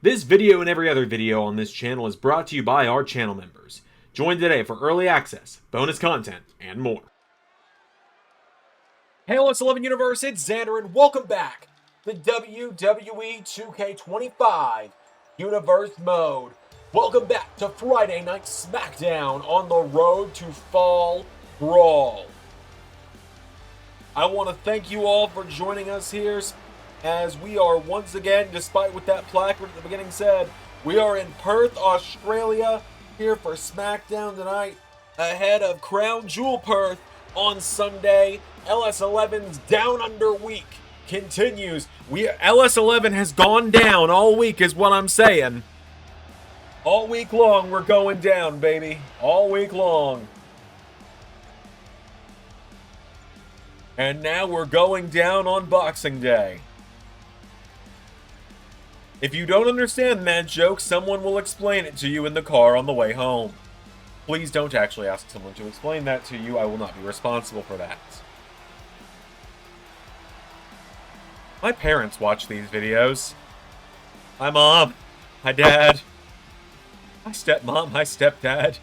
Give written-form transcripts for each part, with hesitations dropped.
This video and every other video on this channel is brought to you by our channel members. Join today for early access, bonus content, and more. Hey, let's 11 Universe, it's Xander, and welcome back to WWE 2K25 Universe Mode. Welcome back to Friday Night SmackDown on the road to Fall Brawl. I want to thank you all for joining us here as we are once again, despite what that placard at the beginning said, we are in Perth, Australia, here for SmackDown tonight, ahead of Crown Jewel Perth on Sunday. LS11's Down Under week continues. LS11 has gone down all week is what I'm saying. All week long, we're going down, baby. All week long. And now we're going down on Boxing Day. If you don't understand that joke, someone will explain it to you in the car on the way home. Please don't actually ask someone to explain that to you. I will not be responsible for that. My parents watch these videos. My mom, my dad, my stepmom, my stepdad.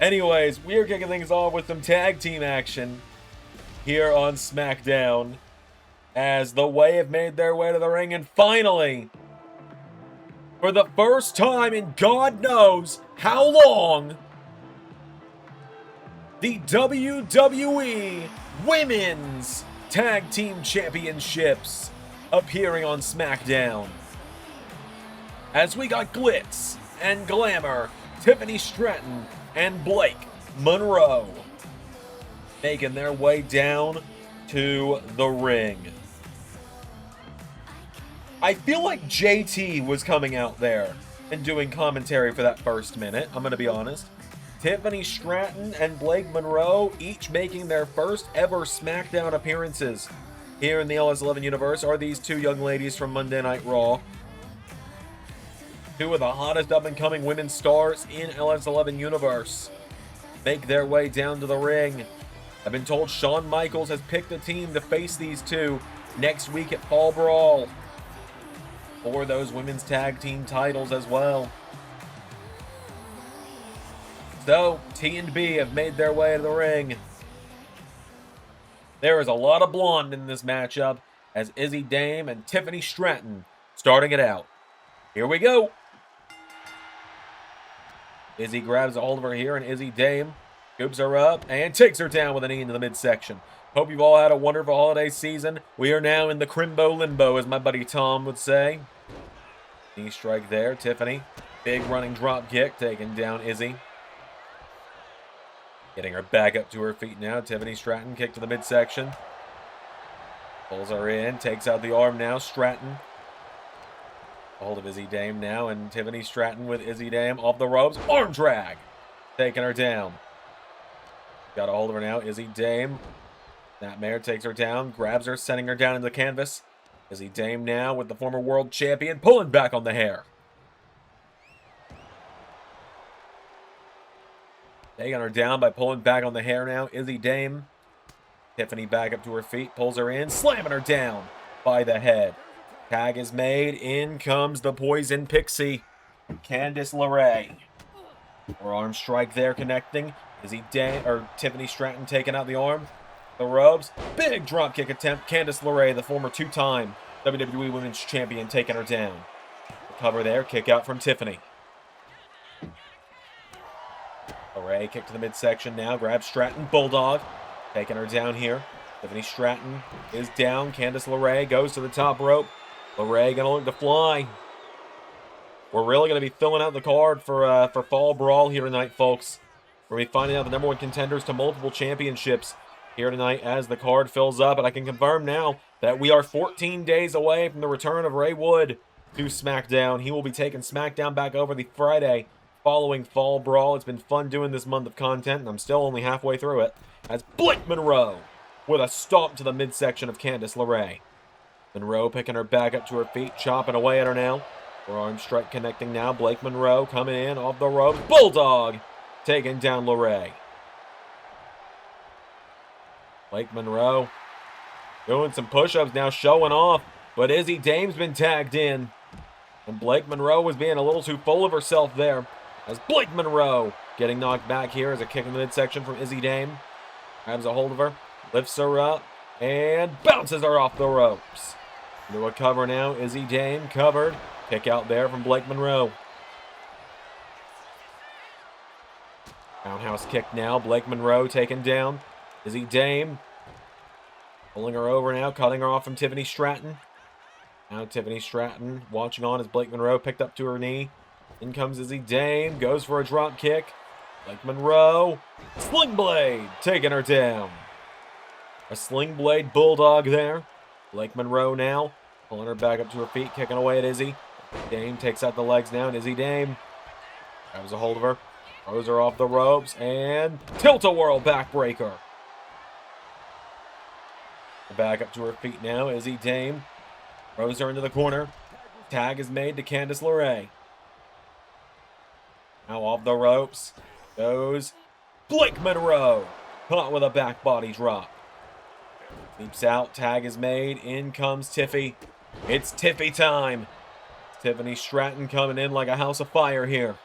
Anyways, we are kicking things off with some tag team action here on SmackDown, as the Way have made their way to the ring, and finally, for the first time in God knows how long, the WWE Women's Tag Team Championships appearing on SmackDown. As we got Glitz and Glamour, Tiffany Stratton and Blake Monroe making their way down to the ring. I feel like JT was coming out there and doing commentary for that first minute, I'm going to be honest. Tiffany Stratton and Blake Monroe each making their first ever SmackDown appearances here in the LS11 universe are these two young ladies from Monday Night Raw. Two of the hottest up-and-coming women stars in LS11 universe make their way down to the ring. I've been told Shawn Michaels has picked a team to face these two next week at Fall Brawl for those women's tag team titles as well. So, T and B have made their way to the ring. There is a lot of blonde in this matchup as Izzy Dame and Tiffany Stratton starting it out. Here we go. Izzy grabs a hold of her here, and Izzy Dame scoops her up and takes her down with a knee into the midsection. Hope you've all had a wonderful holiday season. We are now in the Crimbo Limbo, as my buddy Tom would say. Knee strike there, Tiffany. Big running drop kick, taking down Izzy. Getting her back up to her feet now. Tiffany Stratton, kick to the midsection. Pulls her in, takes out the arm now. Stratton. Hold of Izzy Dame now, and Tiffany Stratton with Izzy Dame off the ropes. Arm drag. Taking her down. Got a hold of her now. Izzy Dame. That mare takes her down, grabs her, sending her down into the canvas. Izzy Dame now with the former world champion, pulling back on the hair. Taking her down by pulling back on the hair now. Izzy Dame. Tiffany back up to her feet, pulls her in, slamming her down by the head. Tag is made. In comes the Poison Pixie, Candice LeRae. Forearm strike there, connecting. Tiffany Stratton taking out the arm. The ropes. Big dropkick attempt. Candice LeRae, the former two-time WWE Women's Champion, taking her down. The cover there. Kick out from Tiffany. LeRae kick to the midsection now. Grabs Stratton. Bulldog. Taking her down here. Tiffany Stratton is down. Candice LeRae goes to the top rope. LeRae going to look to fly. We're really going to be filling out the card for Fall Brawl here tonight, folks. We're going to be finding out the number one contenders to multiple championships here tonight as the card fills up. And I can confirm now that we are 14 days away from the return of Ray Wood to SmackDown. He will be taking SmackDown back over the Friday following Fall Brawl. It's been fun doing this month of content, and I'm still only halfway through it. As Blake Monroe with a stomp to the midsection of Candice LeRae. Monroe picking her back up to her feet, chopping away at her now. Forearm strike connecting now. Blake Monroe coming in off the ropes. Bulldog taking down LeRae. Blake Monroe doing some push-ups now, showing off. But Izzy Dame's been tagged in. And Blake Monroe was being a little too full of herself there. As Blake Monroe getting knocked back here as a kick in the midsection from Izzy Dame. Grabs a hold of her, lifts her up, and bounces her off the ropes. Into a cover now, Izzy Dame covered. Kick out there from Blake Monroe. Roundhouse kick now, Blake Monroe taken down. Izzy Dame pulling her over now, cutting her off from Tiffany Stratton. Now Tiffany Stratton watching on as Blake Monroe picked up to her knee. In comes Izzy Dame, goes for a drop kick. Blake Monroe, Sling Blade, taking her down. A Sling Blade Bulldog there. Blake Monroe now, pulling her back up to her feet, kicking away at Izzy. Dame takes out the legs now, and Izzy Dame grabs a hold of her, throws her off the ropes, and tilt-a-whirl backbreaker. Back up to her feet now, Izzy Dame throws her into the corner. Tag is made to Candice LeRae. Now off the ropes goes Blake Monroe, caught with a back body drop. Leaps out, tag is made, in comes Tiffy. It's Tiffy time. Tiffany Stratton coming in like a house of fire here.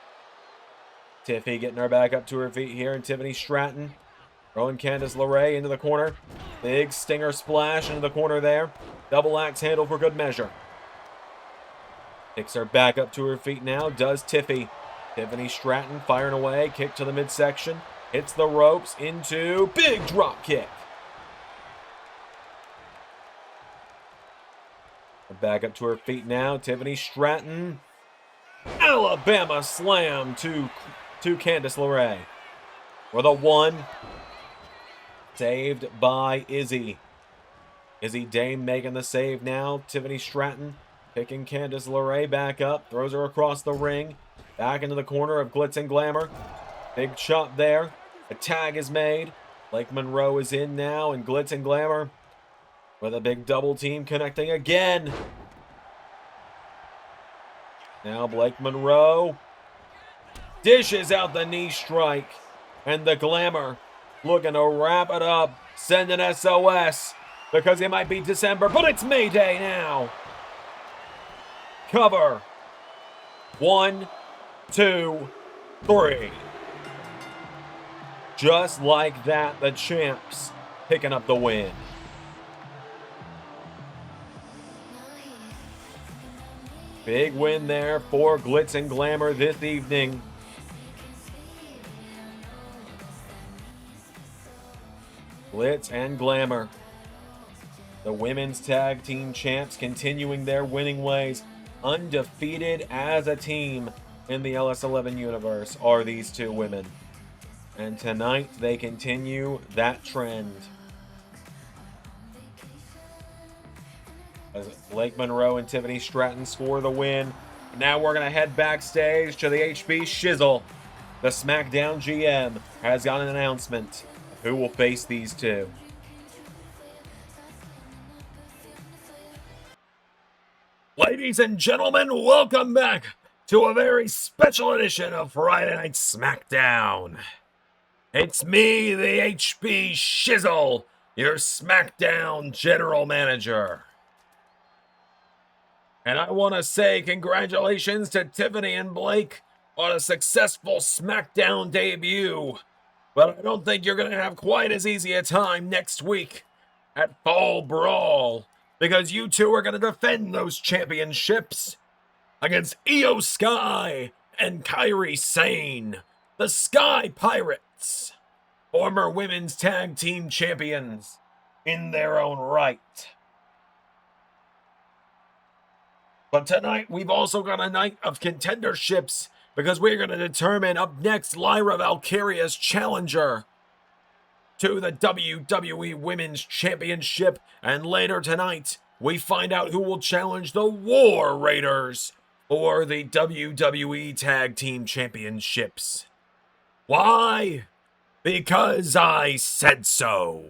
Tiffy getting her back up to her feet here, and Tiffany Stratton throwing Candice LeRae into the corner. Big stinger splash into the corner there. Double axe handle for good measure. Picks her back up to her feet now, does Tiffy. Tiffany Stratton firing away, kick to the midsection. Hits the ropes into big drop kick. Back up to her feet now, Tiffany Stratton. Alabama slam to Candice LeRae. For the one. Saved by Izzy. Izzy Dame making the save now. Tiffany Stratton picking Candice LeRae back up. Throws her across the ring. Back into the corner of Glitz and Glamour. Big chop there. A tag is made. Blake Monroe is in now, and Glitz and Glamour with a big double team connecting again. Now Blake Monroe dishes out the knee strike. And the Glamour looking to wrap it up. Send an SOS because it might be December, but it's Mayday now. Cover. 1, 2, 3. Just like that, the champs picking up the win. Big win there for Glitz and Glamour this evening. Glitz and Glamour, the women's tag team champs, continuing their winning ways. Undefeated as a team in the LS11 universe are these two women. And tonight they continue that trend. As Blake Monroe and Tiffany Stratton score the win. Now we're going to head backstage to the HB Shizzle. The SmackDown GM has got an announcement of who will face these two. Ladies and gentlemen, welcome back to a very special edition of Friday Night SmackDown. It's me, the HB Shizzle, your SmackDown General Manager. And I want to say congratulations to Tiffany and Blake on a successful SmackDown debut. But I don't think you're going to have quite as easy a time next week at Fall Brawl, because you two are going to defend those championships against Io Sky and Kairi Sane, the Sky Pirates, former women's tag team champions in their own right. But tonight, we've also got a night of contenderships, because we're going to determine up next Lyra Valkyria's challenger to the WWE Women's Championship. And later tonight, we find out who will challenge the War Raiders for the WWE Tag Team Championships. Why? Because I said so.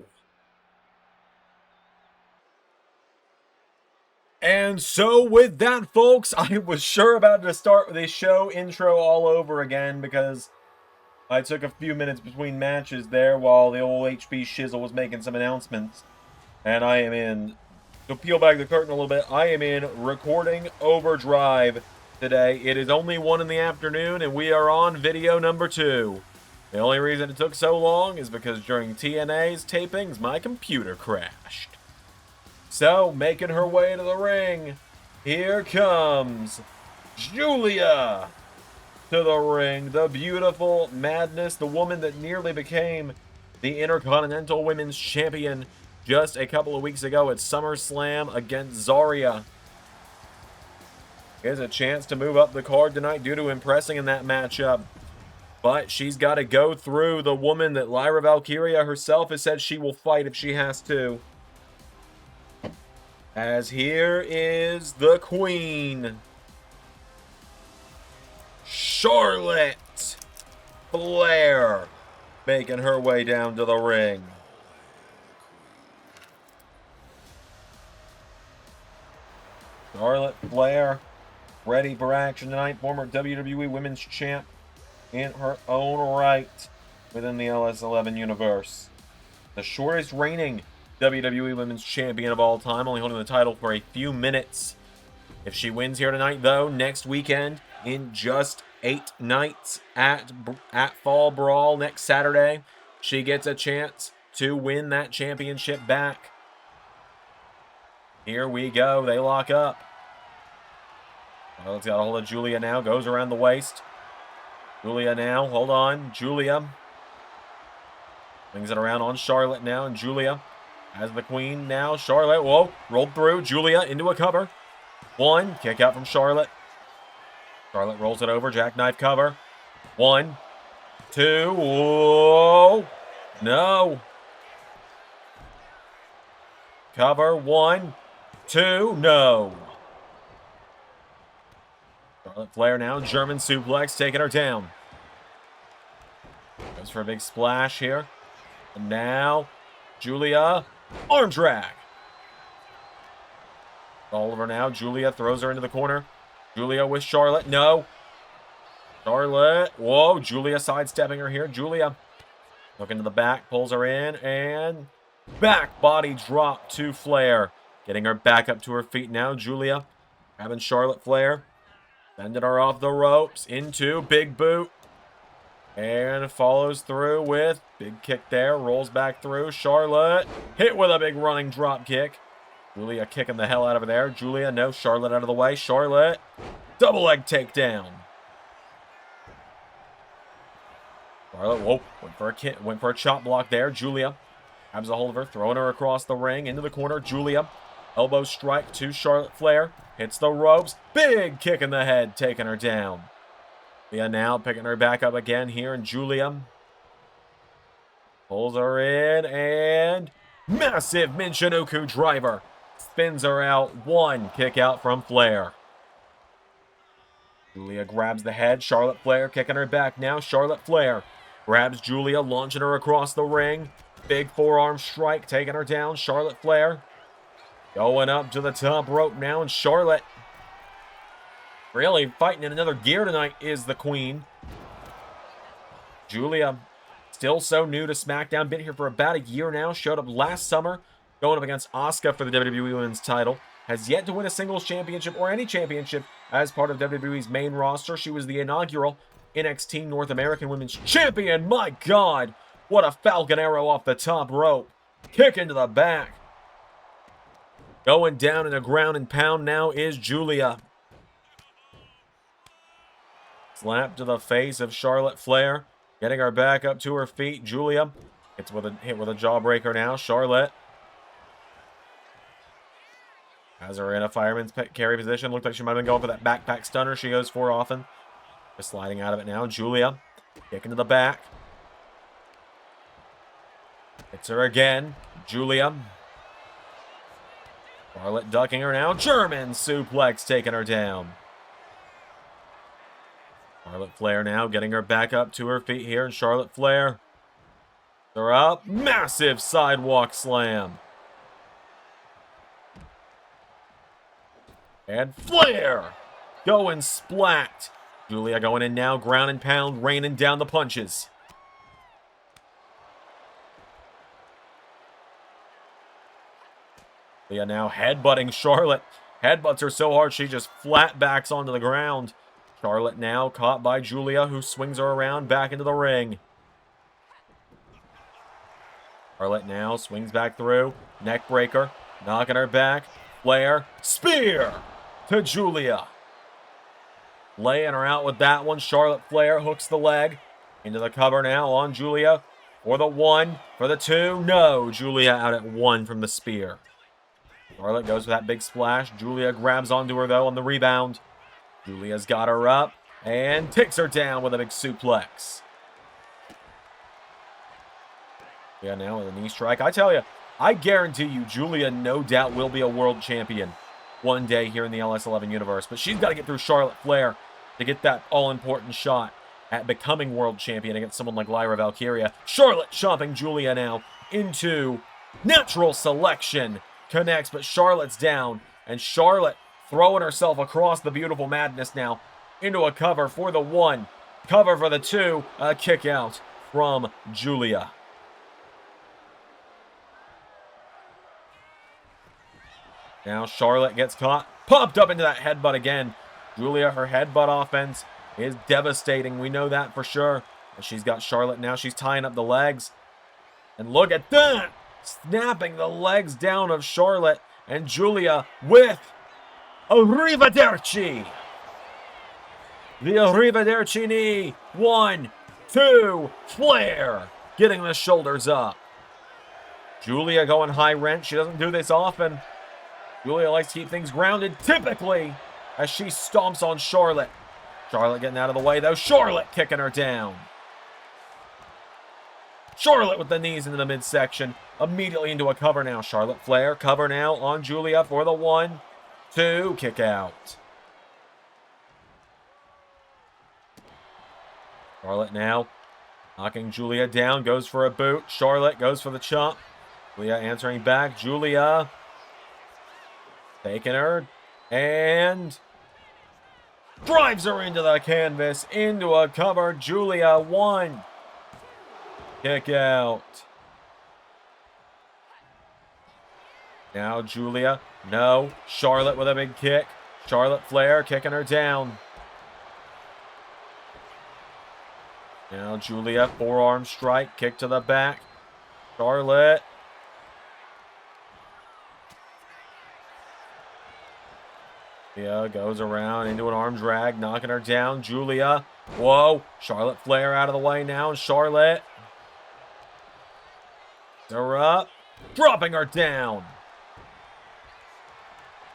And so with that, folks, I was sure about to start this show intro all over again, because I took a few minutes between matches there while the old HB Shizzle was making some announcements. And I am in, to peel back the curtain a little bit, I am in recording overdrive today. It is only 1 in the afternoon, and we are on video number 2. The only reason it took so long is because during TNA's tapings, my computer crashed. So, making her way to the ring, here comes Giulia to the ring. The beautiful Madness, the woman that nearly became the Intercontinental Women's Champion just a couple of weeks ago at SummerSlam against Zarya. Here's a chance to move up the card tonight due to impressing in that matchup. But she's got to go through the woman that Lyra Valkyria herself has said she will fight if she has to. As here is the Queen, Charlotte Flair, making her way down to the ring. Charlotte Flair, ready for action tonight. Former WWE Women's Champ in her own right within the LS11 universe. The shortest reigning WWE Women's Champion of all time, only holding the title for a few minutes. If she wins here tonight, though, next weekend in just 8 nights at Fall Brawl next Saturday, she gets a chance to win that championship back. Here we go. They lock up. Charlotte's got a hold of Giulia now. Goes around the waist. Giulia now. Hold on. Giulia brings it around on Charlotte now. And Giulia has the Queen now. Charlotte. Whoa. Rolled through. Giulia into a cover. 1. Kick out from Charlotte. Charlotte rolls it over. Jackknife cover. 1. 2. Whoa. No. Cover. 1. 2. No. Charlotte Flair now. German suplex. Taking her down. Goes for a big splash here. And now, Giulia. Arm drag. Oliver now. Giulia throws her into the corner. Giulia with Charlotte. No. Charlotte. Whoa. Giulia sidestepping her here. Giulia looking to the back. Pulls her in. And back body drop to Flair. Getting her back up to her feet now. Giulia grabbing Charlotte Flair. Sending her off the ropes. Into big boot. And follows through with big kick there. Rolls back through. Charlotte hit with a big running drop kick. Giulia kicking the hell out of her there. Giulia, no. Charlotte out of the way. Charlotte. Double leg takedown. Charlotte, whoa. Went for a chop block there. Giulia grabs a hold of her. Throwing her across the ring. Into the corner. Giulia. Elbow strike to Charlotte Flair. Hits the ropes. Big kick in the head. Taking her down. Giulia now picking her back up again here. And Giulia pulls her in. And massive Michinoku driver. Spins her out. 1. Kick out from Flair. Giulia grabs the head. Charlotte Flair kicking her back now. Charlotte Flair grabs Giulia, launching her across the ring. Big forearm strike, taking her down. Charlotte Flair going up to the top rope now. And Charlotte really fighting in another gear tonight is the Queen. Giulia, still so new to SmackDown. Been here for about a year now. Showed up last summer going up against Asuka for the WWE Women's title. Has yet to win a singles championship or any championship as part of WWE's main roster. She was the inaugural NXT North American Women's Champion. My God, what a Falcon Arrow off the top rope. Kick into the back. Going down in a ground and pound now is Giulia. Slap to the face of Charlotte Flair. Getting her back up to her feet. Giulia hit with a jawbreaker now. Charlotte has her in a fireman's carry position. Looked like she might have been going for that backpack stunner she goes for often. Just sliding out of it now. Giulia kicking to the back. Hits her again. Giulia. Charlotte ducking her now. German suplex taking her down. Charlotte Flair now getting her back up to her feet here. And Charlotte Flair. They're up. Massive sidewalk slam. And Flair going splat. Giulia going in now. Ground and pound. Raining down the punches. Giulia now headbutting Charlotte. Headbutts her so hard she just flat backs onto the ground. Charlotte now caught by Giulia, who swings her around back into the ring. Charlotte now swings back through. Neck breaker. Knocking her back. Flair. Spear to Giulia. Laying her out with that one. Charlotte Flair hooks the leg. Into the cover now on Giulia. For the 1. For the 2. No. Giulia out at 1 from the spear. Charlotte goes for that big splash. Giulia grabs onto her, though, on the rebound. Giulia's got her up. And takes her down with a big suplex. Yeah, now with a knee strike. I tell you, I guarantee you Giulia no doubt will be a world champion one day here in the LS11 universe. But she's got to get through Charlotte Flair to get that all-important shot at becoming world champion against someone like Lyra Valkyria. Charlotte chopping Giulia now into natural selection. Connects, but Charlotte's down. And Charlotte throwing herself across the beautiful madness now into a cover for the 1. Cover for the 2. A kick out from Giulia. Now Charlotte gets caught. Popped up into that headbutt again. Giulia, her headbutt offense is devastating. We know that for sure. And she's got Charlotte now. She's tying up the legs. And look at that! Snapping the legs down of Charlotte. And Giulia with Arrivederci. The Arrivederci knee. 1, 2, Flair. Getting the shoulders up. Giulia going high rent. She doesn't do this often. Giulia likes to keep things grounded, typically, as she stomps on Charlotte. Charlotte getting out of the way, though. Charlotte kicking her down. Charlotte with the knees into the midsection. Immediately into a cover now. Charlotte Flair, cover now on Giulia for the 1, 2, kick out. Charlotte now knocking Giulia down, goes for a boot. Charlotte goes for the chop. Giulia answering back. Giulia taking her and drives her into the canvas, into a cover. Giulia 1. Kick out. Now Giulia. No. Charlotte with a big kick. Charlotte Flair kicking her down. Now Giulia, forearm strike, kick to the back. Charlotte. Giulia goes around into an arm drag, knocking her down. Giulia. Whoa. Charlotte Flair out of the way now. Charlotte. Her up. Dropping her down.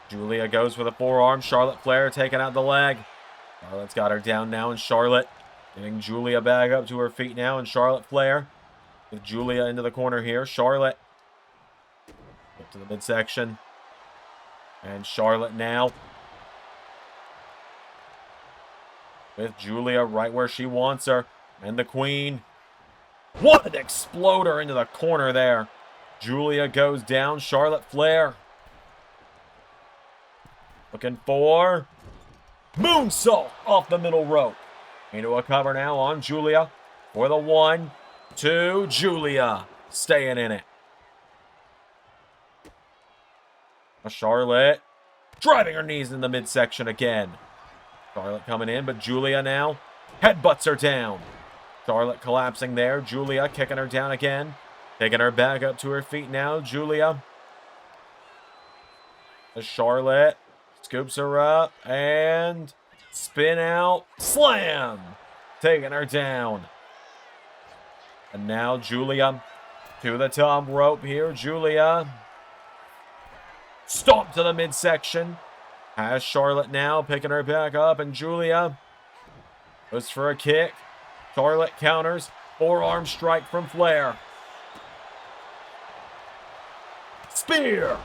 Giulia goes for the forearm. Charlotte Flair taking out the leg. Charlotte's got her down now, and Charlotte getting Giulia back up to her feet now, and Charlotte Flair with Giulia into the corner here. Charlotte up to the midsection. And Charlotte now with Giulia right where she wants her. And the Queen. What an exploder into the corner there. Giulia goes down. Charlotte Flair looking for moonsault off the middle rope. Into a cover now on Giulia for the 1, 2. Giulia staying in it. Charlotte driving her knees in the midsection again. Charlotte coming in, but Giulia now headbutts her down. Charlotte collapsing there. Giulia kicking her down again. Taking her back up to her feet now. Giulia. Charlotte scoops her up and spin out. Slam. Taking her down. And now Giulia to the top rope here. Giulia. Stomp to the midsection. Has Charlotte now picking her back up. And Giulia goes for a kick. Charlotte counters. Forearm strike from Flair. Spear.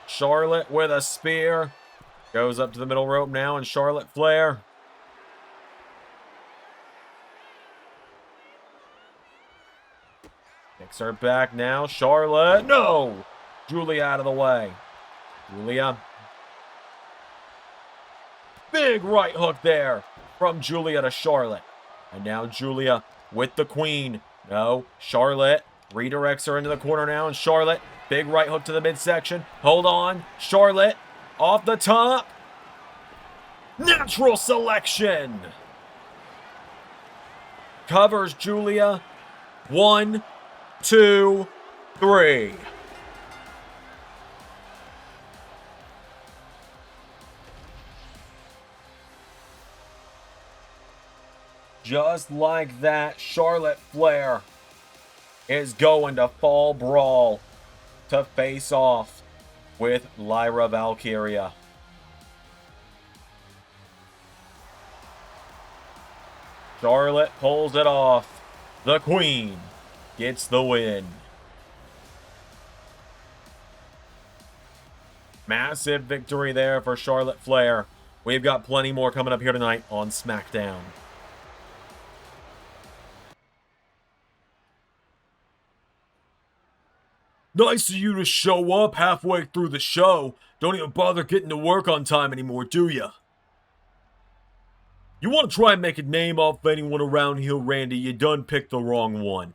Charlotte with a spear. Goes up to the middle rope now, and Charlotte Flair kicks her back now. Charlotte. No! Giulia out of the way. Giulia. Big right hook there from Giulia to Charlotte. And now Giulia with the Queen. No, Charlotte redirects her into the corner now, and Charlotte Big right hook to the midsection. Hold on. Charlotte off the top. Natural selection. Covers Giulia. 1, 2, 3. Just like that, Charlotte Flair is going to Fall Brawl to face off with Lyra Valkyria. Charlotte pulls it off. The Queen gets the win. Massive victory there for Charlotte Flair. We've got plenty more coming up here tonight on SmackDown. Nice of you to show up halfway through the show. Don't even bother getting to work on time anymore, do ya? You want to try and make a name off anyone around here, Randy, you done picked the wrong one.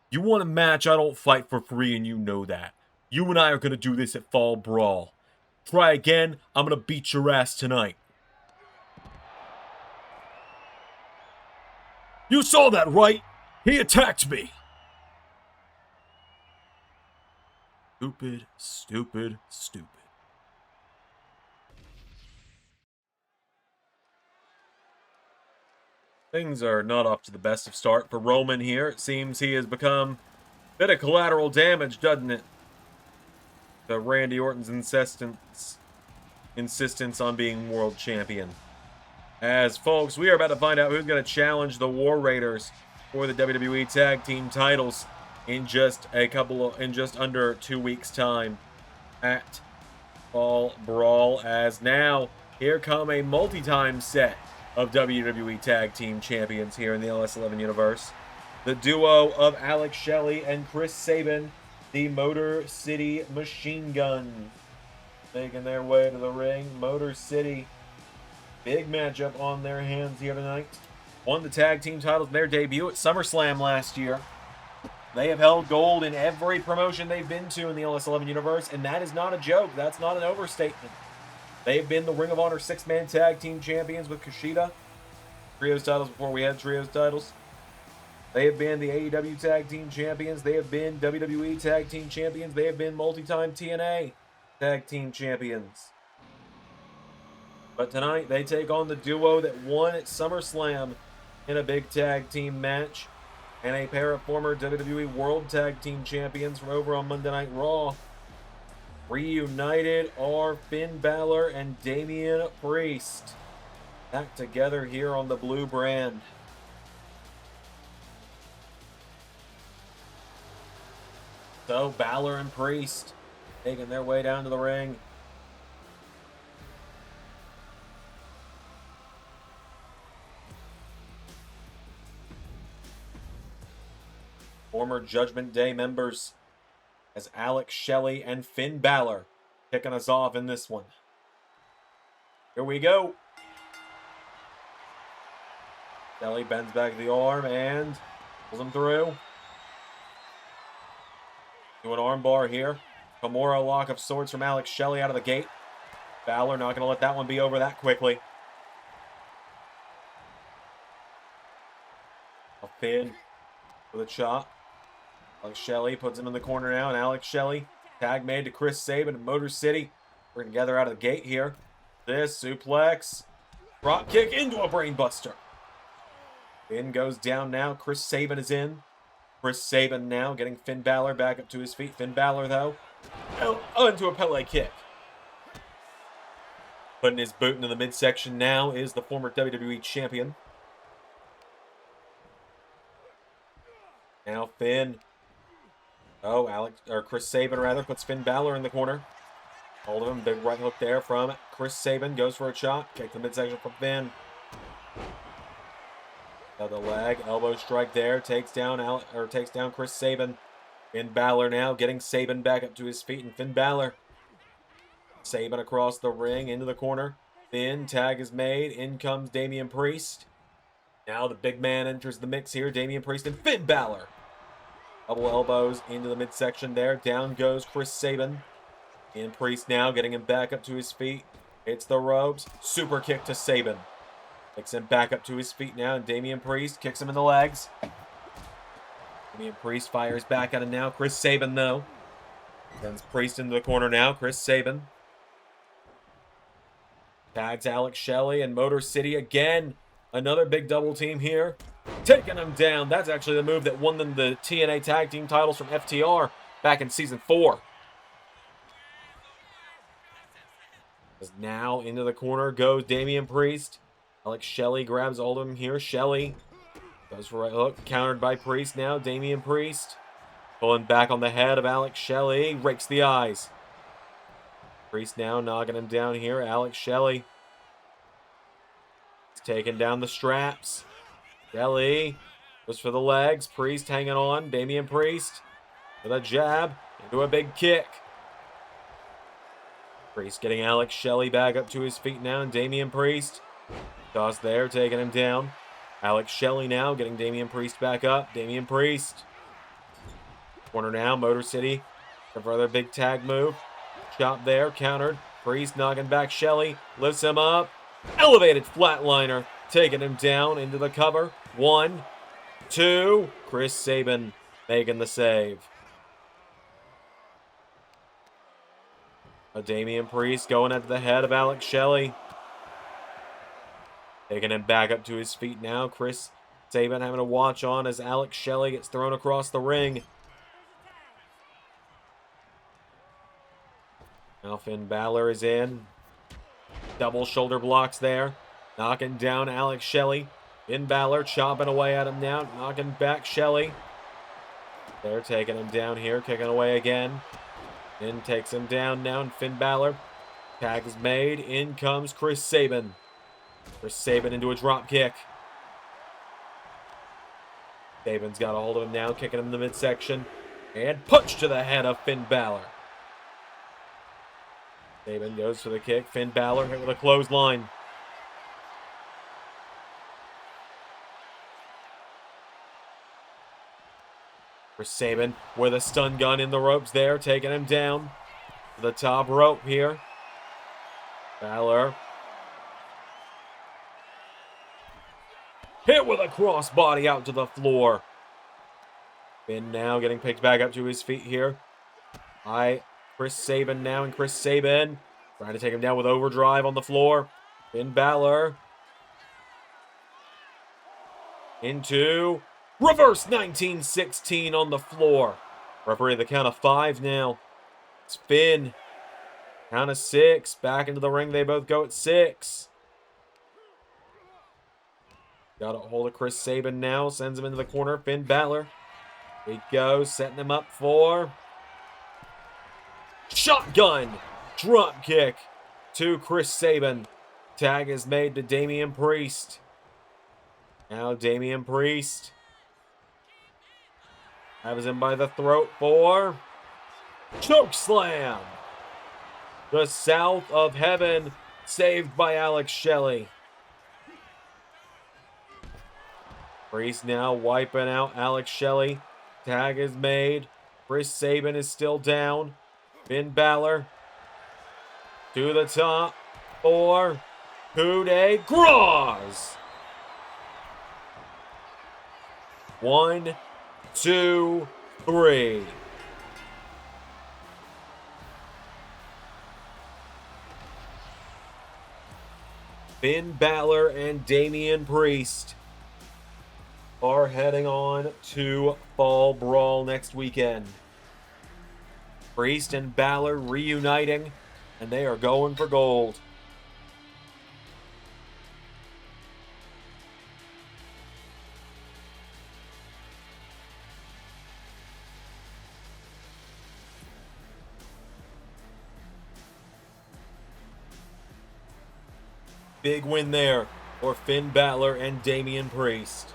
You want a match, I don't fight for free, and you know that. You and I are going to do this at Fall Brawl. Try again, I'm going to beat your ass tonight. You saw that, right? He attacked me. Stupid, stupid, stupid. Things are not off to the best of start for Roman here. It seems he has become a bit of collateral damage, doesn't it? The Randy Orton's insistence on being world champion. As folks, we are about to find out who's going to challenge the War Raiders for the WWE Tag Team titles in just under 2 weeks' time at Fall Brawl. As now, here come a multi-time set of WWE Tag Team Champions here in the LS11 universe. The duo of Alex Shelley and Chris Sabin, the Motor City Machine Guns, making their way to the ring. Motor City, big matchup on their hands here tonight. Won the tag team titles in their debut at SummerSlam last year. They have held gold in every promotion they've been to in the LS11 universe, and that is not a joke. That's not an overstatement. They've been the Ring of Honor 6-man tag team champions with Kushida. Trios titles before we had Trios titles. They have been the AEW tag team champions. They have been WWE tag team champions. They have been multi-time TNA tag team champions. But tonight, they take on the duo that won at SummerSlam in a big tag team match, and a pair of former WWE World Tag Team Champions from over on Monday Night Raw. Reunited are Finn Balor and Damian Priest. Back together here on the blue brand. So, Balor and Priest making their way down to the ring. Former Judgment Day members as Alex Shelley and Finn Balor kicking us off in this one. Here we go. Shelley bends back the arm and pulls him through. Do an armbar here. Kimura lock of sorts from Alex Shelley out of the gate. Balor not going to let that one be over that quickly. A Finn with a chop. Alex Shelley puts him in the corner now, and Alex Shelley, tag made to Chris Sabin and Motor City. We're together out of the gate here. This suplex. Drop kick into a brainbuster. Finn goes down now. Chris Sabin is in. Chris Sabin now getting Finn Balor back up to his feet. Finn Balor, though, into a Pele kick. Putting his boot into the midsection now is the former WWE champion. Now Finn. Chris Sabin rather puts Finn Balor in the corner. Hold of him, big right hook there from Chris Sabin. Goes for a chop. Kick to the midsection from Finn. The leg, elbow strike there. Takes down Chris Sabin. Finn Balor now getting Sabin back up to his feet, and Finn Balor. Sabin across the ring into the corner. Finn, tag is made. In comes Damian Priest. Now the big man enters the mix here. Damian Priest and Finn Balor. Double elbows into the midsection there. Down goes Chris Sabin. And Priest now getting him back up to his feet. Hits the ropes. Super kick to Sabin. Takes him back up to his feet now. And Damian Priest kicks him in the legs. Damian Priest fires back at him now. Chris Sabin, though. Sends Priest into the corner now. Chris Sabin. Tags Alex Shelley and Motor City again. Another big double team here. Taking him down. That's actually the move that won them the TNA Tag Team titles from FTR back in Season 4. As now into the corner goes Damian Priest. Alex Shelley grabs hold of him here. Shelley goes for a right hook. Countered by Priest now. Damian Priest pulling back on the head of Alex Shelley. Rakes the eyes. Priest now knocking him down here. Alex Shelley is taking down the straps. Shelley goes for the legs. Priest hanging on. Damian Priest with a jab into a big kick. Priest getting Alex Shelley back up to his feet now. And Damian Priest toss there, taking him down. Alex Shelley now getting Damian Priest back up. Damian Priest. Corner now. Motor City for another big tag move. Chop there, countered. Priest knocking back Shelley. Lifts him up. Elevated flatliner. Taking him down into the cover. 1, 2. Chris Sabin making the save. Damian Priest going at the head of Alex Shelley. Taking him back up to his feet now. Chris Sabin having to watch on as Alex Shelley gets thrown across the ring. Now Finn Balor is in. Double shoulder blocks there. Knocking down Alex Shelley. Finn Balor chopping away at him now. Knocking back Shelley. They're taking him down here. Kicking away again. Finn takes him down now. And Finn Balor. Tag is made. In comes Chris Sabin. Chris Sabin into a drop kick. Sabin's got a hold of him now. Kicking him in the midsection. And punch to the head of Finn Balor. Sabin goes for the kick. Finn Balor hit with a clothesline. For Sabin with a stun gun in the ropes there, taking him down to the top rope here. Balor hit with a crossbody out to the floor. Finn now getting picked back up to his feet here. Chris Sabin now, and Chris Sabin trying to take him down with overdrive on the floor. Finn Balor into reverse 1916 on the floor. Referee the count of 5 now. It's Finn. Count of 6. Back into the ring. They both go at 6. Got a hold of Chris Sabin now. Sends him into the corner. Finn Balor. He goes, setting him up for shotgun drop kick to Chris Sabin. Tag is made to Damian Priest. Now Damian Priest has him by the throat for choke slam. The South of Heaven saved by Alex Shelley. Priest now wiping out Alex Shelley. Tag is made. Chris Sabin is still down. Finn Balor to the top for coup de grace. 1, 2, 3. Finn Balor and Damian Priest are heading on to Fall Brawl next weekend. Priest and Balor reuniting, and they are going for gold. Big win there for Finn Balor and Damian Priest.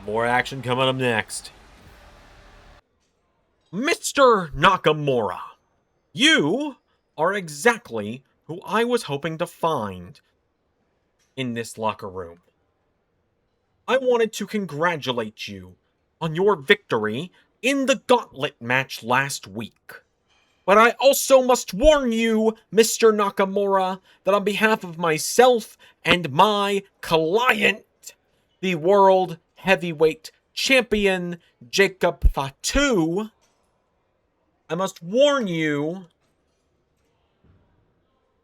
More action coming up next. Mr. Nakamura, you are exactly who I was hoping to find in this locker room. I wanted to congratulate you on your victory in the gauntlet match last week. But I also must warn you, Mr. Nakamura, that on behalf of myself and my client, the World Heavyweight Champion Jacob Fatu, I must warn you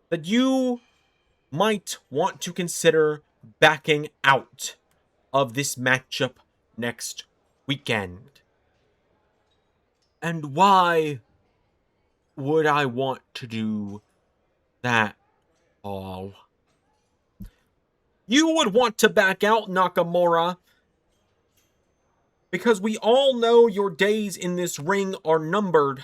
that you might want to consider backing out of this matchup next weekend. And why would I want to do that, all? You would want to back out, Nakamura, because we all know your days in this ring are numbered.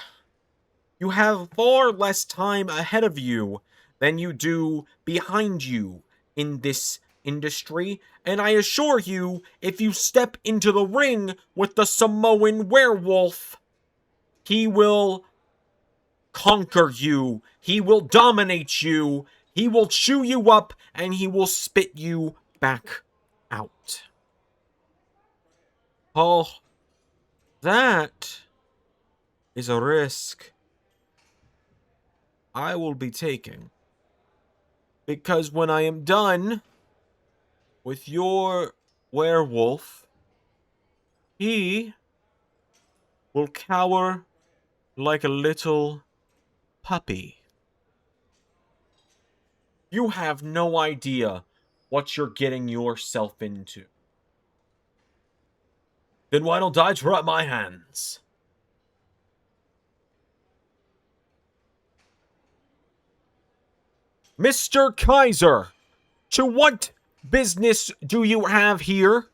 You have far less time ahead of you than you do behind you in this industry, and I assure you, if you step into the ring with the Samoan werewolf, he will conquer you, he will dominate you, he will chew you up, and he will spit you back out. Oh, that is a risk I will be taking. Because when I am done with your werewolf, he will cower like a little puppy. You have no idea what you're getting yourself into. Then why don't I try my hands? Mr. Kaiser, to what business do you have here?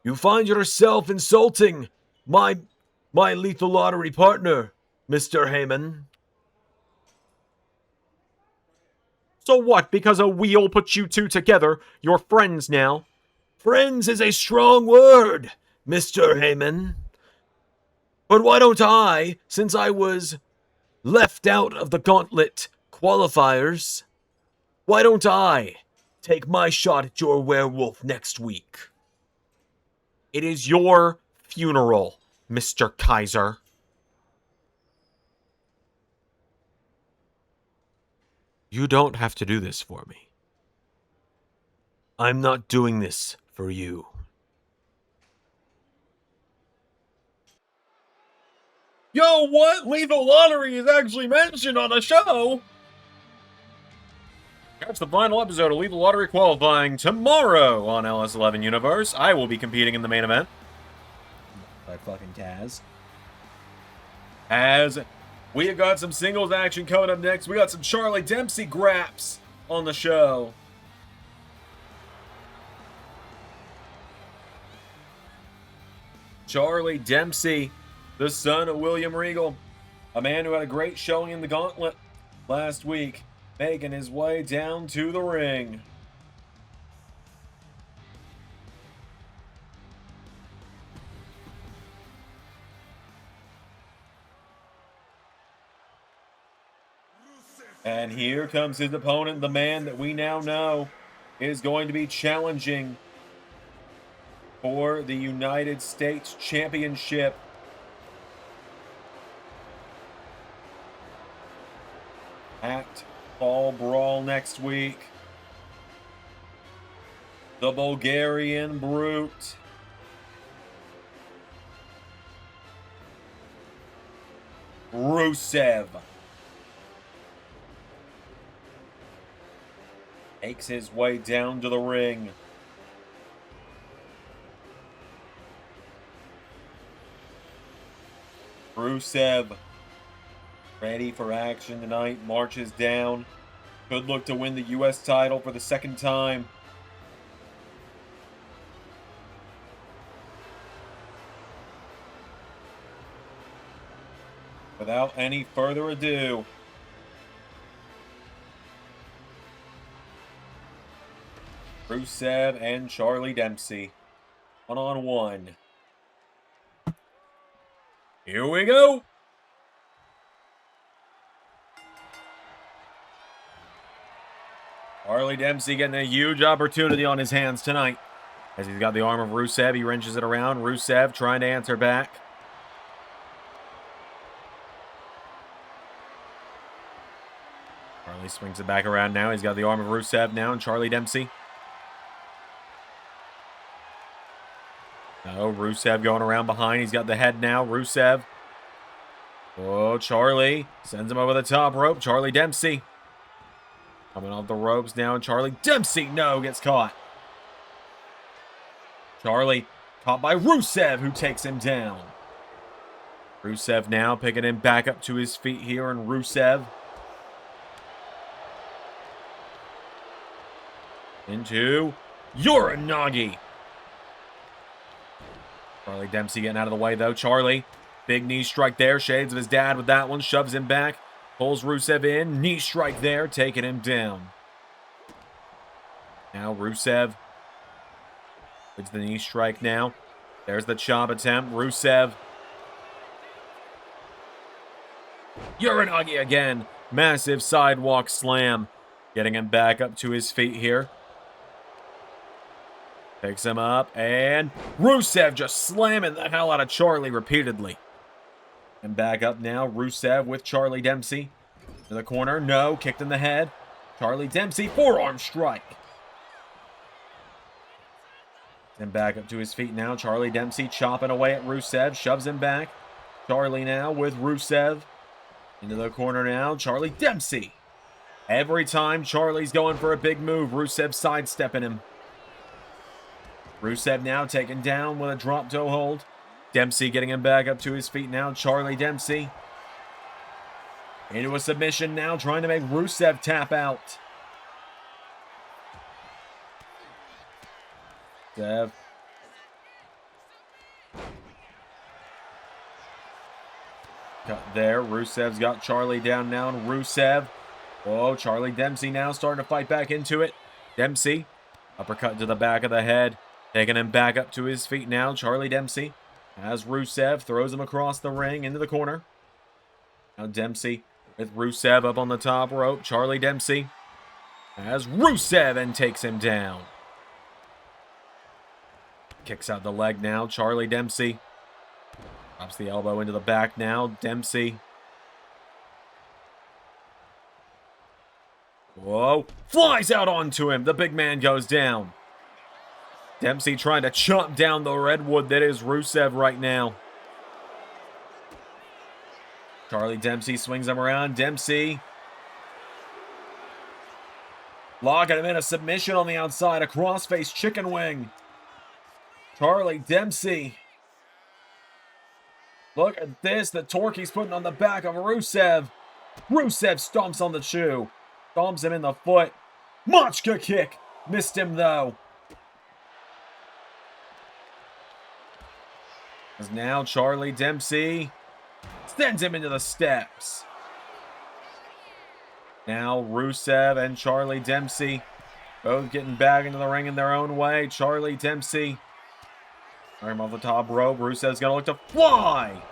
You find yourself insulting my Lethal Lottery partner, Mr. Heyman. So what, because a wheel put you two together, you're friends now? Friends is a strong word, Mr. Heyman. But why don't I, since I was left out of the gauntlet qualifiers, why don't I take my shot at your werewolf next week? It is your funeral, Mr. Kaiser. You don't have to do this for me. I'm not doing this for you. Yo, what? Lethal Lottery is actually mentioned on the show! That's the final episode of Lethal Lottery qualifying tomorrow on LS11 Universe. I will be competing in the main event. By fucking Taz. As we have got some singles action coming up next. We got some Charlie Dempsey graps on the show. Charlie Dempsey, the son of William Regal, a man who had a great showing in the gauntlet last week, making his way down to the ring. And here comes his opponent, the man that we now know is going to be challenging for the United States Championship. At Fall Brawl next week. The Bulgarian Brute. Rusev. Makes his way down to the ring. Rusev, ready for action tonight, marches down. Could look to win the U.S. title for the second time. Without any further ado, Rusev and Charlie Dempsey, one-on-one. Here we go. Charlie Dempsey getting a huge opportunity on his hands tonight. As he's got the arm of Rusev, he wrenches it around. Rusev trying to answer back. Charlie swings it back around now. He's got the arm of Rusev now, and Charlie Dempsey. No, Rusev going around behind. He's got the head now. Rusev. Oh, Charlie sends him over the top rope. Charlie Dempsey. Coming off the ropes now, and Charlie Dempsey, no, gets caught. Charlie caught by Rusev, who takes him down. Rusev now picking him back up to his feet here, and Rusev into Uranagi. Charlie Dempsey getting out of the way, though. Charlie, big knee strike there. Shades of his dad with that one. Shoves him back. Pulls Rusev in. Knee strike there, taking him down. Now Rusev with the knee strike now. There's the chop attempt. Rusev. Uranagi again. Massive sidewalk slam. Getting him back up to his feet here. Picks him up, and Rusev just slamming the hell out of Charlie repeatedly. And back up now, Rusev with Charlie Dempsey. To the corner, no, kicked in the head. Charlie Dempsey, forearm strike. And back up to his feet now, Charlie Dempsey chopping away at Rusev, shoves him back. Charlie now with Rusev. Into the corner now, Charlie Dempsey. Every time Charlie's going for a big move, Rusev sidestepping him. Rusev now taken down with a drop toe hold. Dempsey getting him back up to his feet now. Charlie Dempsey into a submission now, trying to make Rusev tap out. Rusev. Cut there. Rusev's got Charlie down now, and Rusev. Oh, Charlie Dempsey now starting to fight back into it. Dempsey, uppercut to the back of the head. Taking him back up to his feet now, Charlie Dempsey. As Rusev throws him across the ring into the corner. Now Dempsey with Rusev up on the top rope. Charlie Dempsey as Rusev and takes him down. Kicks out the leg now, Charlie Dempsey. Drops the elbow into the back now, Dempsey. Whoa, flies out onto him. The big man goes down. Dempsey trying to chomp down the redwood that is Rusev right now. Charlie Dempsey swings him around. Dempsey locking him in a submission on the outside. A crossface chicken wing. Charlie Dempsey. Look at this. The torque he's putting on the back of Rusev. Rusev stomps on the shoe. Stomps him in the foot. Machka kick. Missed him though. As now Charlie Dempsey sends him into the steps. Now Rusev and Charlie Dempsey both getting back into the ring in their own way. Charlie Dempsey arm off the top rope. Rusev's going to look to fly.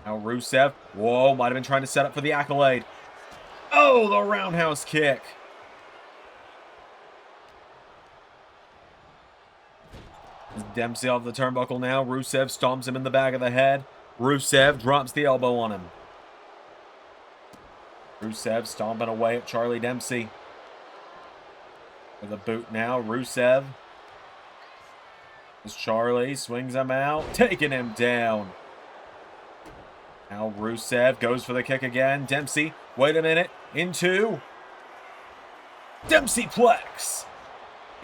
Now Rusev, whoa, might have been trying to set up for the accolade. Oh, the roundhouse kick. Dempsey off the turnbuckle now. Rusev stomps him in the back of the head. Rusev drops the elbow on him. Rusev stomping away at Charlie Dempsey. With a boot now. Rusev. As Charlie swings him out. Taking him down. Now Rusev goes for the kick again. Dempsey. Wait a minute. Into Dempsey Plex.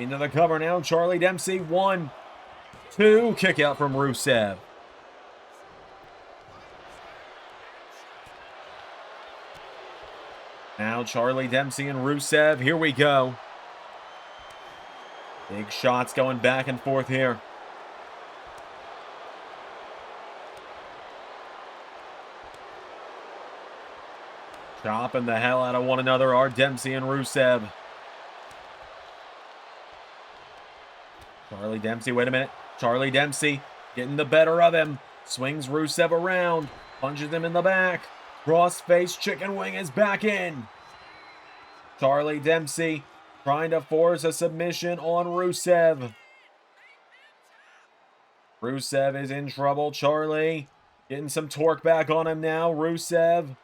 Into the cover now. Charlie Dempsey. 1, 2. Kick out from Rusev. Now Charlie Dempsey and Rusev. Here we go. Big shots going back and forth here. Chopping the hell out of one another are Dempsey and Rusev. Charlie Dempsey, wait a minute. Charlie Dempsey getting the better of him. Swings Rusev around, punches him in the back. Crossface chicken wing is back in. Charlie Dempsey trying to force a submission on Rusev. Rusev is in trouble. Charlie getting some torque back on him now. Rusev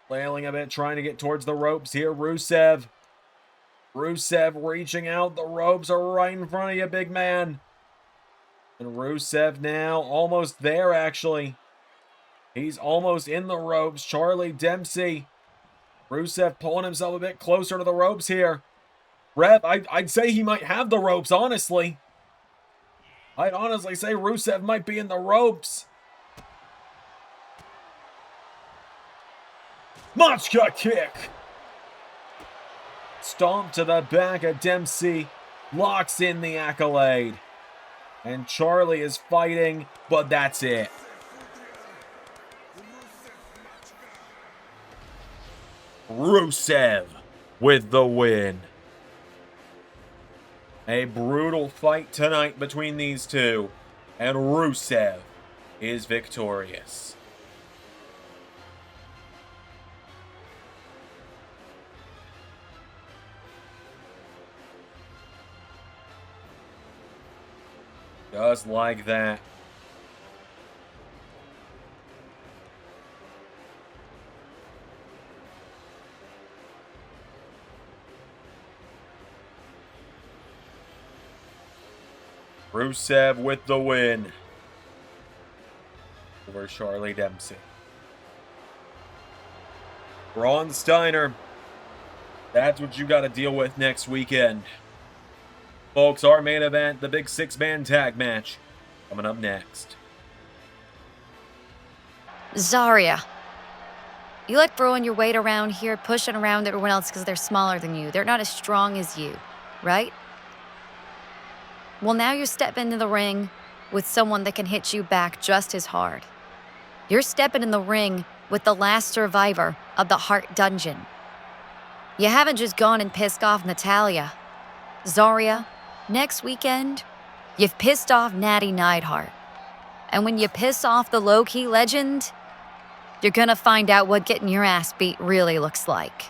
flailing a bit, trying to get towards the ropes here. Rusev reaching out. The ropes are right in front of you, big man. And Rusev now almost there, actually. He's almost in the ropes. Charlie Dempsey. Rusev pulling himself a bit closer to the ropes here. Ref, I'd say he might have the ropes, honestly. I'd honestly say Rusev might be in the ropes. Machka kick. Stomp to the back of Dempsey. Locks in the accolade. And Charlie is fighting, but that's it. Rusev with the win. A brutal fight tonight between these two, and Rusev is victorious. Just like that. Rusev with the win over Charlie Dempsey. Braun Steiner, that's what you got to deal with next weekend. Folks, our main event, the big 6-man tag match, coming up next. Zarya. You like throwing your weight around here, pushing around everyone else because they're smaller than you. They're not as strong as you, right? Well, now you're stepping into the ring with someone that can hit you back just as hard. You're stepping in the ring with the last survivor of the Heart Dungeon. You haven't just gone and pissed off Natalya. Zarya, next weekend, you've pissed off Natty Neidhart. And when you piss off the low-key legend, you're gonna find out what getting your ass beat really looks like.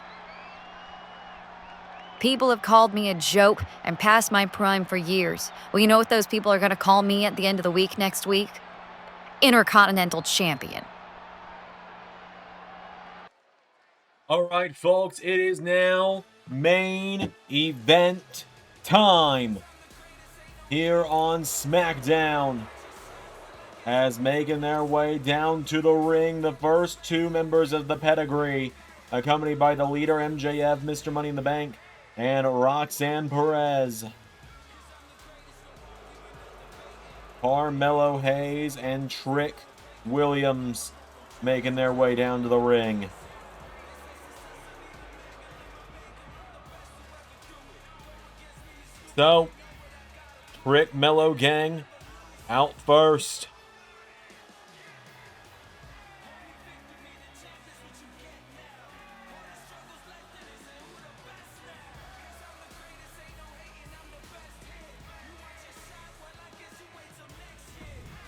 People have called me a joke and past my prime for years. Well, you know what those people are gonna call me at the end of the week next week? Intercontinental Champion. All right, folks, it is now main event time here on SmackDown. As making their way down to the ring, the first two members of the pedigree, accompanied by the leader MJF, Mr. Money in the Bank, and Roxanne Perez. Carmelo Hayes and Trick Williams making their way down to the ring. So, Trick Mellow Gang out first.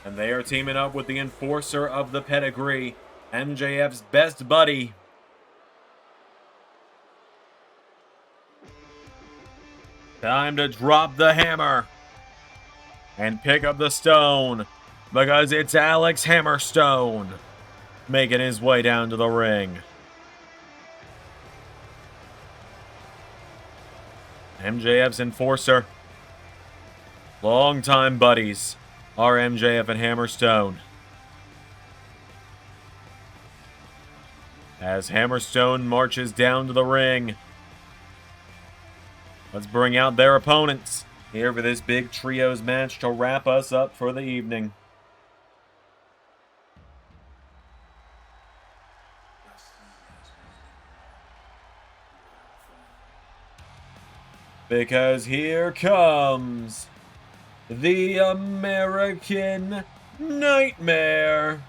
And they are teaming up with the enforcer of the pedigree, MJF's best buddy. Time to drop the hammer and pick up the stone, because it's Alex Hammerstone making his way down to the ring. MJF's enforcer. Longtime buddies are MJF and Hammerstone. As Hammerstone marches down to the ring, let's bring out their opponents here for this big trios match to wrap us up for the evening. Because here comes the American Nightmare.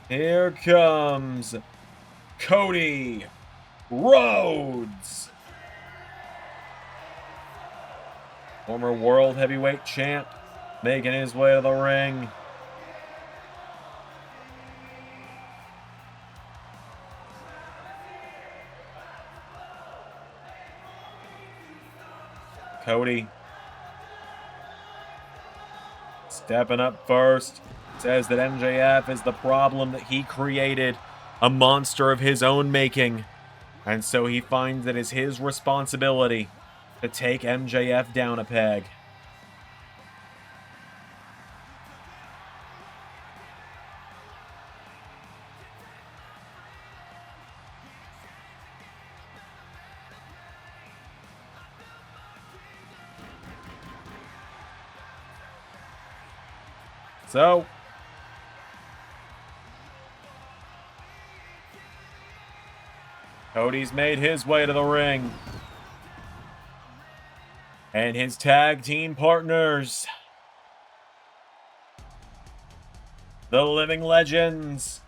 Here comes Cody Rhodes. Former World Heavyweight Champ making his way to the ring. Cody stepping up first. Says that MJF is the problem that he created, a monster of his own making. And so he finds it is his responsibility to take MJF down a peg. So, Cody's made his way to the ring. And his tag team partners, the Living Legends.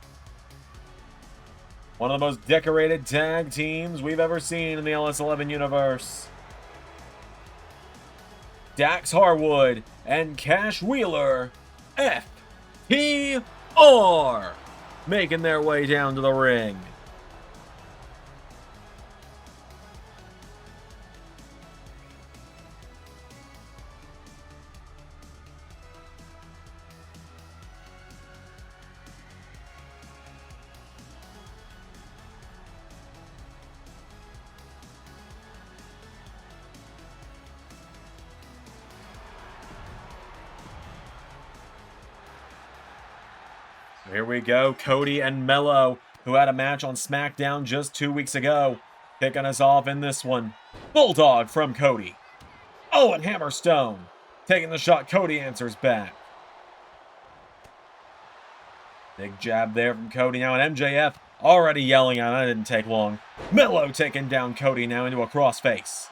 One of the most decorated tag teams we've ever seen in the LS11 universe. Dax Harwood and Cash Wheeler, FTR, making their way down to the ring. Here we go, Cody and Mello, who had a match on SmackDown just 2 weeks ago, kicking us off in this one. Bulldog from Cody. Oh, and Hammerstone taking the shot. Cody answers back. Big jab there from Cody now, and MJF already yelling at him. That didn't take long. Mello taking down Cody now into a crossface.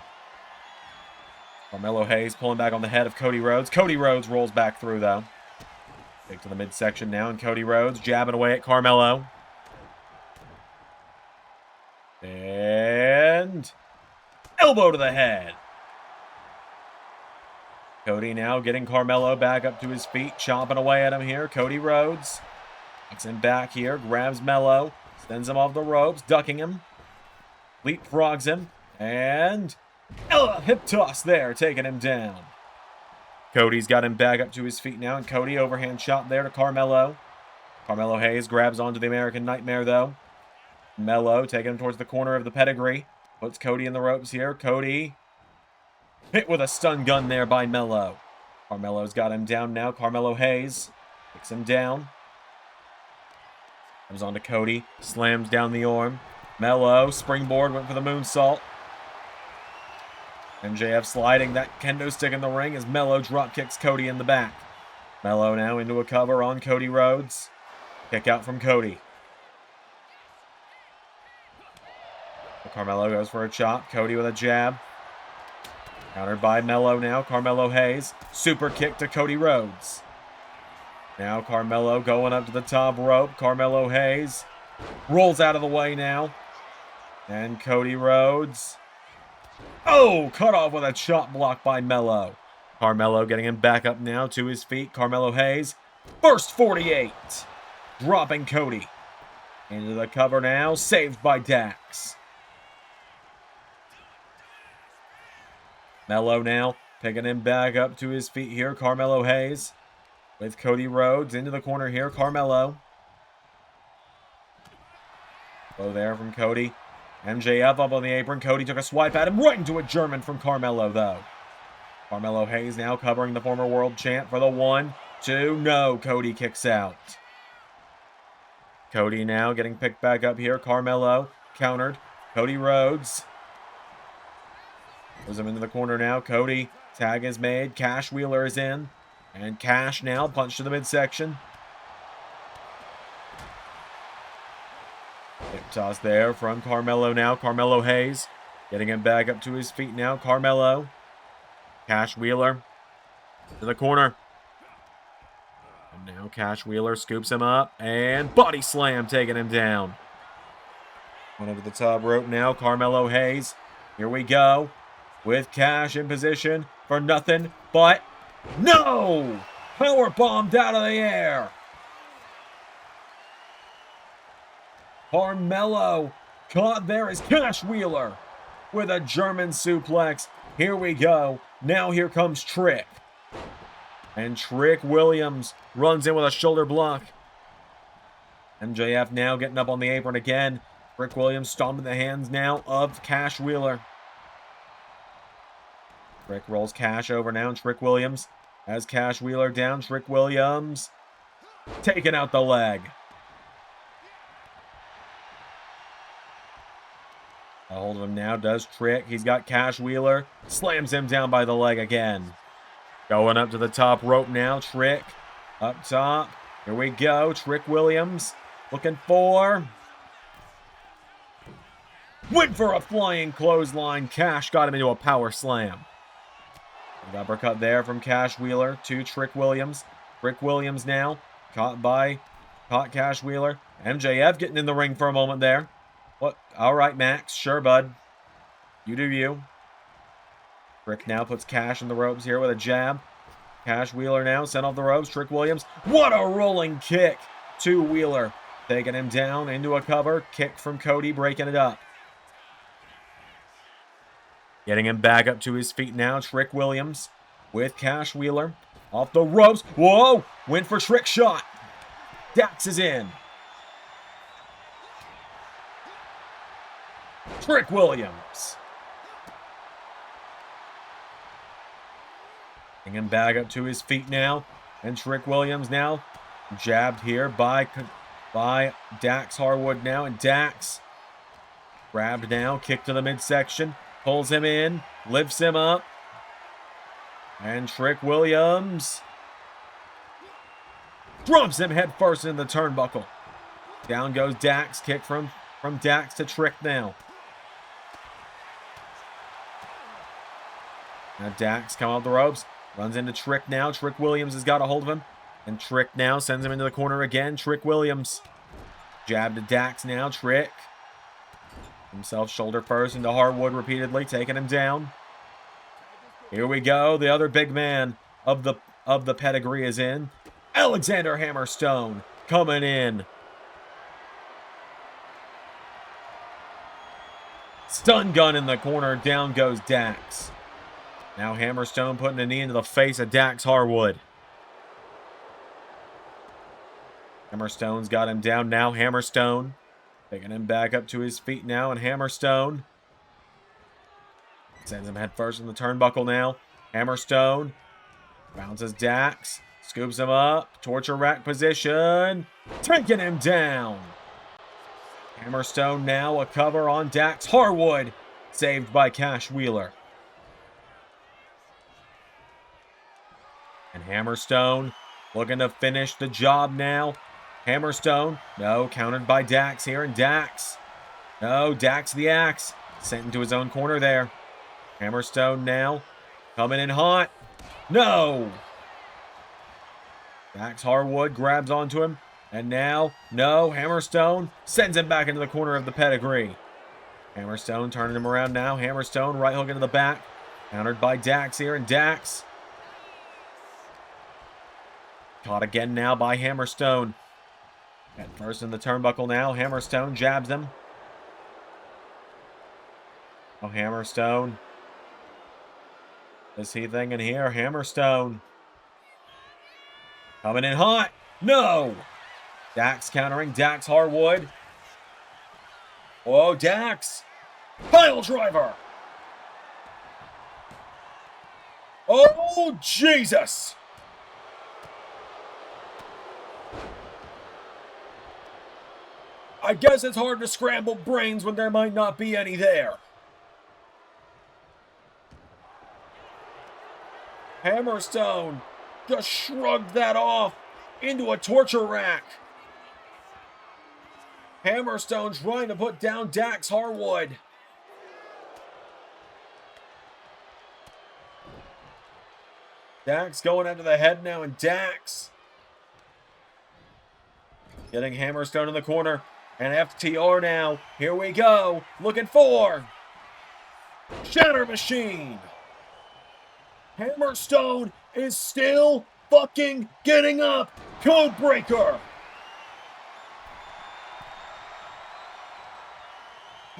Carmelo Hayes pulling back on the head of Cody Rhodes. Cody Rhodes rolls back through, though. Kick to the midsection now, and Cody Rhodes jabbing away at Carmelo. And elbow to the head. Cody now getting Carmelo back up to his feet, chopping away at him here. Cody Rhodes knocks him back here, grabs Mello, sends him off the ropes, ducking him, leapfrogs him, and hip toss there, taking him down. Cody's got him back up to his feet now, and Cody overhand shot there to Carmelo. Carmelo Hayes grabs onto the American Nightmare, though. Mello taking him towards the corner of the pedigree. Puts Cody in the ropes here. Cody hit with a stun gun there by Mello. Carmelo's got him down now. Carmelo Hayes kicks him down. Comes on to Cody. Slams down the arm. Mello, springboard, went for the moonsault. MJF sliding that kendo stick in the ring as Mello drop kicks Cody in the back. Mello now into a cover on Cody Rhodes. Kick out from Cody. Carmelo goes for a chop. Cody with a jab. Countered by Mello now. Carmelo Hayes. Super kick to Cody Rhodes. Now Carmelo going up to the top rope. Carmelo Hayes rolls out of the way now. And Cody Rhodes. Oh, cut off with a chop block by Mello. Carmelo getting him back up now to his feet. Carmelo Hayes. First 48. Dropping Cody. Into the cover now. Saved by Dax. Mello now picking him back up to his feet here. Carmelo Hayes with Cody Rhodes into the corner here. Carmelo. Go there from Cody. MJF up on the apron. Cody took a swipe at him. Right into a German from Carmelo, though. Carmelo Hayes now covering the former world champ for the 1, 2. No, Cody kicks out. Cody now getting picked back up here. Carmelo countered. Cody Rhodes. Throws him into the corner now. Cody, tag is made. Cash Wheeler is in. And Cash now, punch to the midsection. Hip toss there from Carmelo now. Carmelo Hayes getting him back up to his feet now. Carmelo. Cash Wheeler to the corner. And now Cash Wheeler scoops him up. And body slam taking him down. One over the top rope now. Carmelo Hayes. Here we go. with Cash in position for nothing but no! Power bombed out of the air. Carmelo caught there is Cash Wheeler with a German suplex. Here we go. Now here comes Trick. And Trick Williams runs in with a shoulder block. MJF now getting up on the apron again. Trick Williams stomping the hands now of Cash Wheeler. Trick rolls Cash over now. Trick Williams has Cash Wheeler down. Trick Williams taking out the leg. A hold of him now does Trick. He's got Cash Wheeler. Slams him down by the leg again. Going up to the top rope now. Trick up top. Here we go. Trick Williams looking for. Went for a flying clothesline. Cash got him into a power slam. An uppercut there from Cash Wheeler to Trick Williams. Trick Williams now caught Cash Wheeler. MJF getting in the ring for a moment there. What? All right, Max. Sure, bud. You do you. Trick now puts Cash in the ropes here with a jab. Cash Wheeler now sent off the ropes. Trick Williams. What a rolling kick to Wheeler. Taking him down into a cover. Kick from Cody, breaking it up. Getting him back up to his feet now. Trick Williams with Cash Wheeler. Off the ropes. Whoa! Went for trick shot. Dax is in. Trick Williams. Getting him back up to his feet now. And Trick Williams now jabbed here by Dax Harwood now. And Dax grabbed now. Kick to the midsection. Pulls him in. Lifts him up. And Trick Williams drops him head first in the turnbuckle. Down goes Dax. Kick from Dax to Trick now. Now Dax come off the ropes. Runs into Trick now. Trick Williams has got a hold of him. And Trick now sends him into the corner again. Trick Williams. Jab to Dax now. Trick. Himself shoulder first into Harwood repeatedly. Taking him down. Here we go. The other big man of the pedigree is in. Alexander Hammerstone coming in. Stun gun in the corner. Down goes Dax. Now Hammerstone putting a knee into the face of Dax Harwood. Hammerstone's got him down now. Hammerstone taking him back up to his feet now. And Hammerstone sends him head first in the turnbuckle now. Hammerstone bounces Dax. Scoops him up. Torture rack position. Taking him down. Hammerstone now a cover on Dax Harwood. Saved by Cash Wheeler. And Hammerstone looking to finish the job now. Hammerstone, no, countered by Dax here. And Dax, no, Dax the Axe. Sent into his own corner there. Hammerstone now coming in hot. No! Dax Harwood grabs onto him. And now, no, Hammerstone sends him back into the corner of the pedigree. Hammerstone turning him around now. Hammerstone right hook into the back. Countered by Dax here. And Dax caught again now by Hammerstone. Head first in the turnbuckle now. Hammerstone jabs him. Oh, Hammerstone. Is he thinking here? Hammerstone. Coming in hot. No! Dax countering. Dax Harwood. Oh, Dax. Pile driver. Oh, Jesus. I guess it's hard to scramble brains when there might not be any there. Hammerstone just shrugged that off into a torture rack. Hammerstone trying to put down Dax Harwood. Dax going into the head now, and Dax getting Hammerstone in the corner. And FTR now, here we go, looking for Shatter Machine. Hammerstone is still fucking getting up. Codebreaker.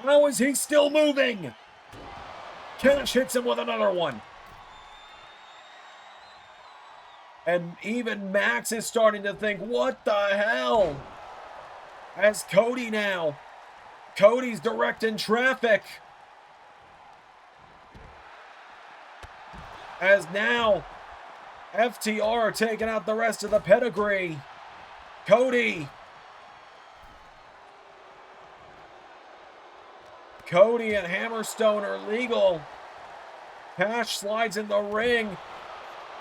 How is he still moving? Cash hits him with another one. And even Max is starting to think, what the hell? As Cody now. Cody's directing traffic. As now, FTR are taking out the rest of the pedigree. Cody and Hammerstone are legal. Cash slides in the ring.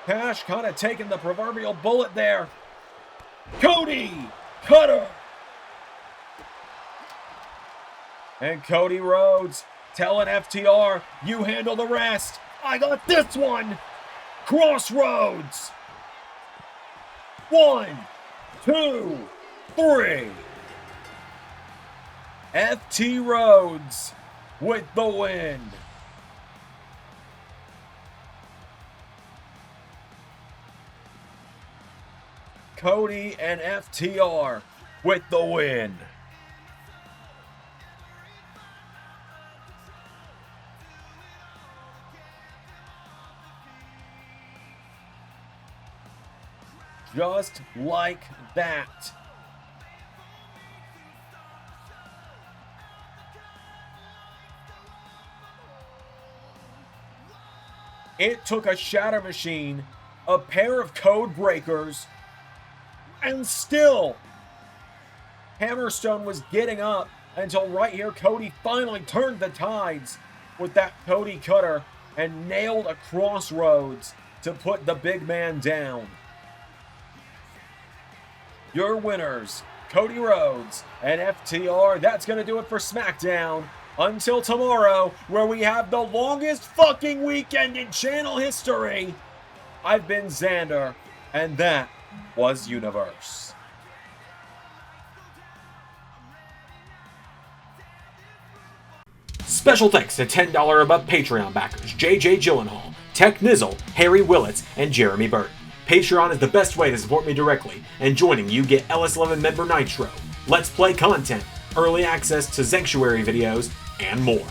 Cash kind of taking the proverbial bullet there. Cody! Cutter! And Cody Rhodes telling FTR, you handle the rest. I got this one. Crossroads. 1, 2, 3. FT Rhodes with the win. Cody and FTR with the win. Just like that. It took a Shatter Machine, a pair of Code Breakers, and still Hammerstone was getting up until right here Cody finally turned the tides with that Cody Cutter and nailed a Crossroads to put the big man down. Your winners, Cody Rhodes and FTR. That's going to do it for SmackDown. Until tomorrow, where we have the longest fucking weekend in channel history. I've been Xander, and that was Universe. Special thanks to $10 above Patreon backers JJ Gyllenhaal, Tech Nizzle, Harry Willetts, and Jeremy Burt. Patreon is the best way to support me directly, and joining you get LS11 member Nitro, Let's Play content, early access to Sanctuary videos, and more.